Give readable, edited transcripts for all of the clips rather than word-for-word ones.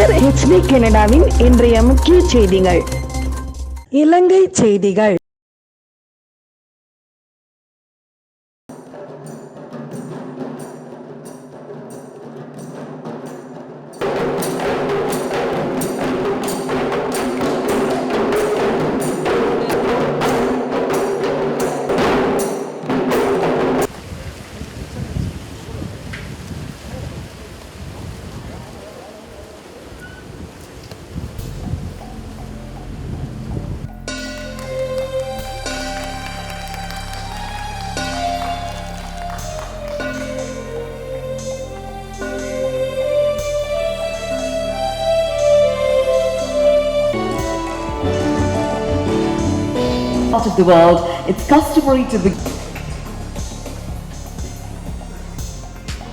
வணக்கங்கள். HD கனடாவின் இன்றைய முக்கிய செய்திகள். இலங்கை செய்திகள். Part of the world, it's customary to be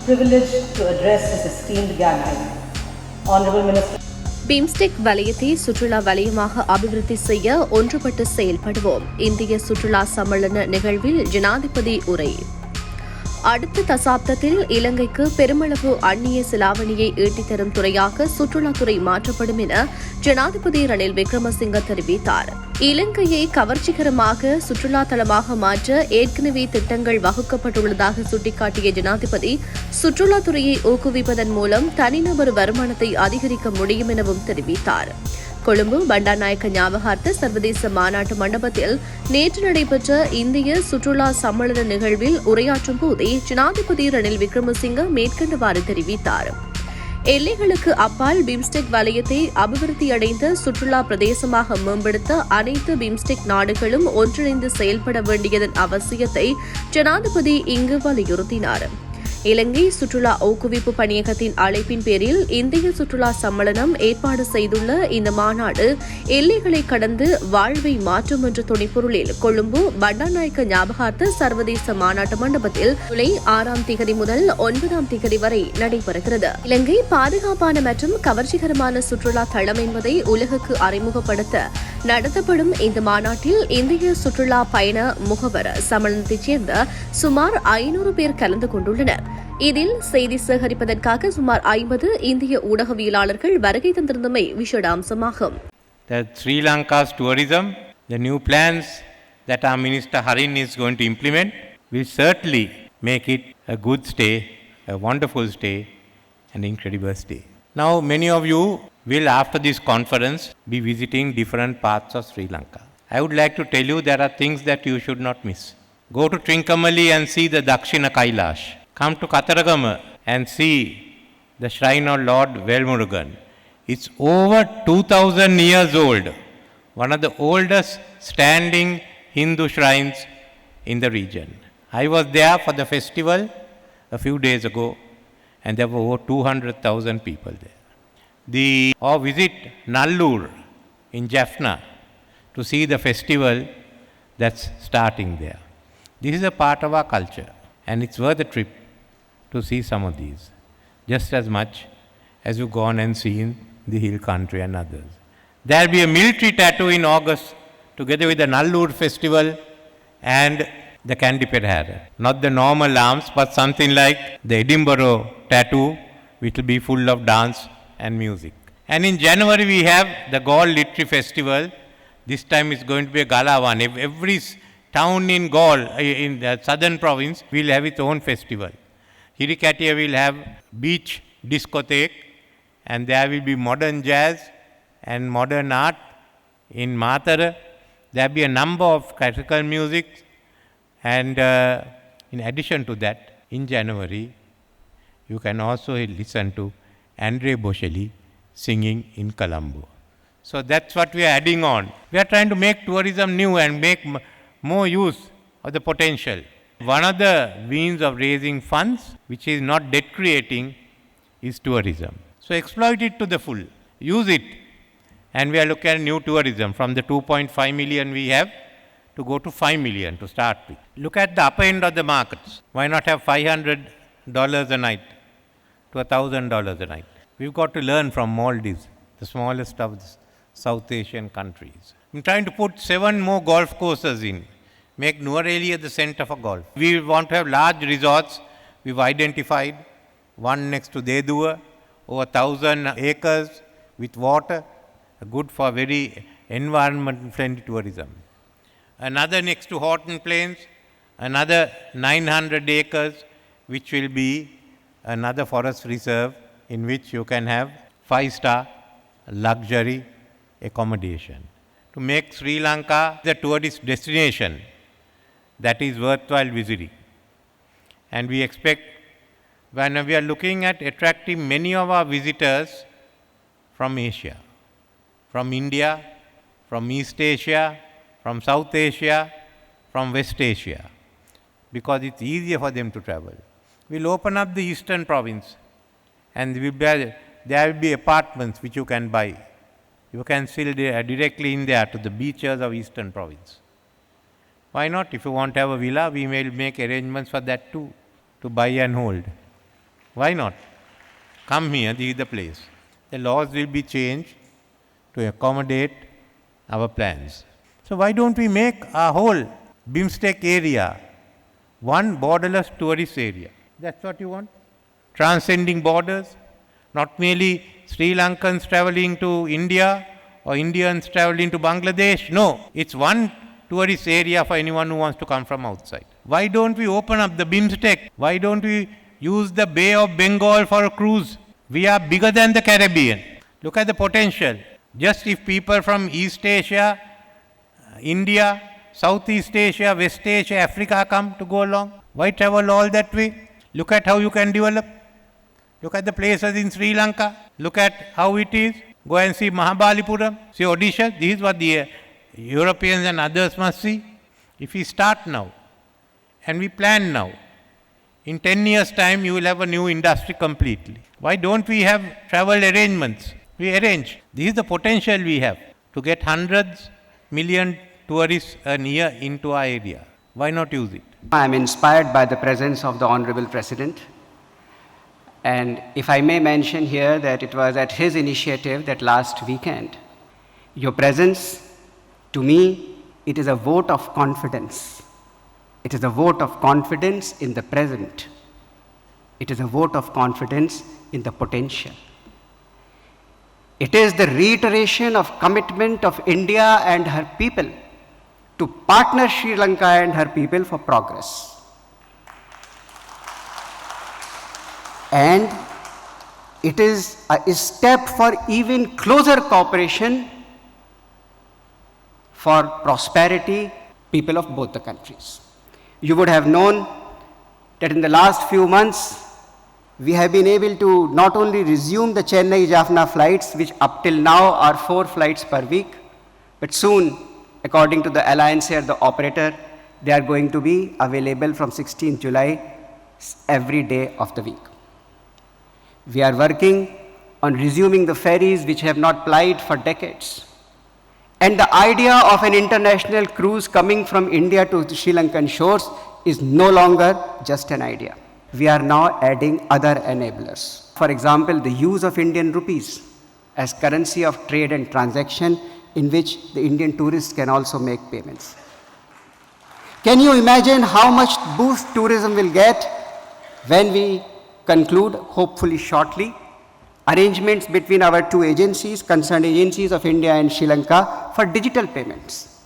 privileged to address this esteemed gathering. Honorable Minister. BIMSTEC வலயத்தை சுற்றுலா வலயமாக அபிவிருத்தி செய்ய ஒன்றுபட்டு செயல்படுவோம். இந்திய சுற்றுலா சம்மேளன நிகழ்வில் ஜனாதிபதி உரை. அடுத்த தசாப்தத்தில் இலங்கைக்கு பெருமளவு அந்நிய செலாவணியை ஈட்டித்தரும் துறையாக சுற்றுலாத்துறை மாற்றப்படும் என ஜனாதிபதி ரணில் விக்ரமசிங்க தெரிவித்தார். இலங்கையை கவர்ச்சிகரமாக சுற்றுலா தலமாக மாற்ற ஏற்கனவே திட்டங்கள் வகுக்கப்பட்டுள்ளதாக சுட்டிக்காட்டிய ஜனாதிபதி சுற்றுலாத்துறையை ஊக்குவிப்பதன் மூலம் தனிநபர் வருமானத்தை அதிகரிக்க முடியும் எனவும் தெரிவித்தார். கொழும்பு பண்டாநாயக்க ஞாபகார்த்த சர்வதேச மாநாட்டு மண்டபத்தில் நேற்று நடைபெற்ற இந்திய சுற்றுலா சம்மேளன நிகழ்வில் உரையாற்றும் போதே ஜனாதிபதி ரணில் விக்ரமசிங்க மேற்கண்டவாறு தெரிவித்தார். எல்லைகளுக்கு அப்பால் பிம்ஸ்டெக் வலயத்தை அபிவிருத்தியடைந்த சுற்றுலா பிரதேசமாக மேம்படுத்த அனைத்து பிம்ஸ்டெக் நாடுகளும் ஒன்றிணைந்து செயல்பட வேண்டியதன் அவசியத்தை ஜனாதிபதி இங்கு வலியுறுத்தினார். இலங்கை சுற்றுலா ஊக்குவிப்பு பணியகத்தின் அழைப்பின் பேரில் இந்திய சுற்றுலா சம்மேளனம் ஏற்பாடு செய்துள்ள இந்த மாநாடு எல்லைகளை கடந்து வாழ்வை மாற்றும் என்ற துணைப்பொருளில் கொழும்பு பண்டாநாயக்க ஞாபகார்த்த சர்வதேச மாநாட்டு மண்டபத்தில் ஜூலை 6 முதல் 9 வரை நடைபெறுகிறது. இலங்கை பாதுகாப்பான மற்றும் கவர்ச்சிகரமான சுற்றுலா தளம் என்பதை உலகுக்கு அறிமுகப்படுத்த நடத்தப்படும் இந்த மாநாட்டில் இந்திய சுற்றுலா பயண முகவர் சம்மேளனத்தைச் சேர்ந்த சுமார் 500 பேர் கலந்து கொண்டுள்ளனர். இதில் செய்தி சேகரிப்பதற்காக சுமார் 50 இந்திய ஊடகவியலாளர்கள் வருகை தந்திருந்தமை விசேட அம்சமாகும். Sri Lanka's tourism, the new plans that our Minister Harin is going to implement will certainly make it a good stay, a wonderful stay, an incredible stay. Now many of you will after this conference be visiting different parts of Sri Lanka. I would like to tell you there are things that you should not miss. Go to Trincomalee and see the Dakshina Kailash. Come to Kataragama and see the shrine of Lord Velmurugan. It's over 2000 years old. One of the oldest standing Hindu shrines in the region. I was there for the festival a few days ago and there were over 200,000 people there. Or visit Nallur in Jaffna to see the festival that's starting there. This is a part of our culture and it's worth a trip to see some of these, just as much as you gone and seen the hill country and others. There will be a military tattoo in August together with the Nallur festival and the Candy Perhara. Not the normal arms but something like the Edinburgh tattoo which will be full of dance and music. And in January we have the Galle Literary Festival. This time it's going to be a gala one. Every town in Galle, in the southern province, will have its own festival. Hirikatia will have beach discotheque and there will be modern jazz and modern art. In Matara there will be a number of classical music and in addition to that, in January you can also listen to Andre Bocelli singing in Colombo. So that's what we are adding on. We are trying to make tourism new and make more use of the potential. One of the means of raising funds, which is not debt creating, is tourism. So exploit it to the full. Use it. And we are looking at new tourism from the 2.5 million we have to go to 5 million to start with. Look at the upper end of the markets. Why not have $500 a night to $1,000 a night? We've got to learn from Maldives, the smallest of the South Asian countries. I'm trying to put 7 more golf courses in. Make Nuwara the center for golf. We want to have large resorts. We've identified one next to Dedua, over 1,000 acres, with water, good for very environment-friendly tourism. Another next to Horton Plains, another 900 acres, which will be another forest reserve in which you can have 5-star luxury accommodation. To make Sri Lanka the tourist destination that is worthwhile visiting. And we expect, when we are looking at attracting many of our visitors from Asia, from India, from East Asia, from South Asia, from West Asia, because it's easier for them to travel. We'll open up the eastern province, and there will be apartments which you can buy. You can sail directly in there to the beaches of eastern province. Why not? If you want to have a villa, we may make arrangements for that too, to buy and hold. Why not? Come here, this is the place. The laws will be changed to accommodate our plans. So why don't we make our whole BIMSTEC area one borderless tourist area? That's what you want? Transcending borders, not merely Sri Lankans traveling to India or Indians traveling to Bangladesh. No, it's one tourist area for anyone who wants to come from outside. Why don't we open up the BIMSTEC? Why don't we use the Bay of Bengal for a cruise? We are bigger than the Caribbean. Look at the potential. Just if people from East Asia, India, Southeast Asia, West Asia, Africa come to go along, why travel all that way? Look at how you can develop. Look at the places in Sri Lanka. Look at how it is. Go and see Mahabalipuram, see Odisha. This is what the Europeans and others must see. If we start now and we plan now, in 10 years' time you will have a new industry completely. Why don't we have travel arrangements? We arrange. This is the potential we have to get hundreds million tourists a year into our area. Why not use it? I am inspired by the presence of the Honorable President. And if I may mention here that it was at his initiative that last weekend, your presence, to me, it is a vote of confidence. It is a vote of confidence in the present. It is a vote of confidence in the potential. It is the reiteration of commitment of India and her people to partner Sri Lanka and her people for progress. And it is a step for even closer cooperation for prosperity, people of both the countries. You would have known that in the last few months, we have been able to not only resume the Chennai-Jaffna flights, which up till now are 4 flights per week, but soon, according to the Alliance Air, the operator, they are going to be available from 16th July every day of the week. We are working on resuming the ferries which have not plied for decades. And the idea of an international cruise coming from India to the Sri Lankan shores is no longer just an idea. We are now adding other enablers. For example, the use of Indian rupees as currency of trade and transaction in which the Indian tourists can also make payments. Can you imagine how much boost tourism will get when we conclude, hopefully shortly, arrangements between our 2 agencies, concerned agencies of India and Sri Lanka for digital payments.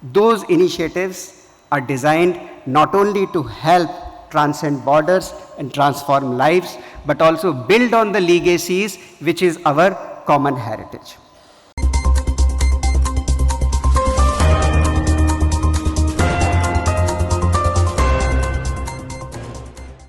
Those initiatives are designed not only to help transcend borders and transform lives, but also build on the legacies which is our common heritage.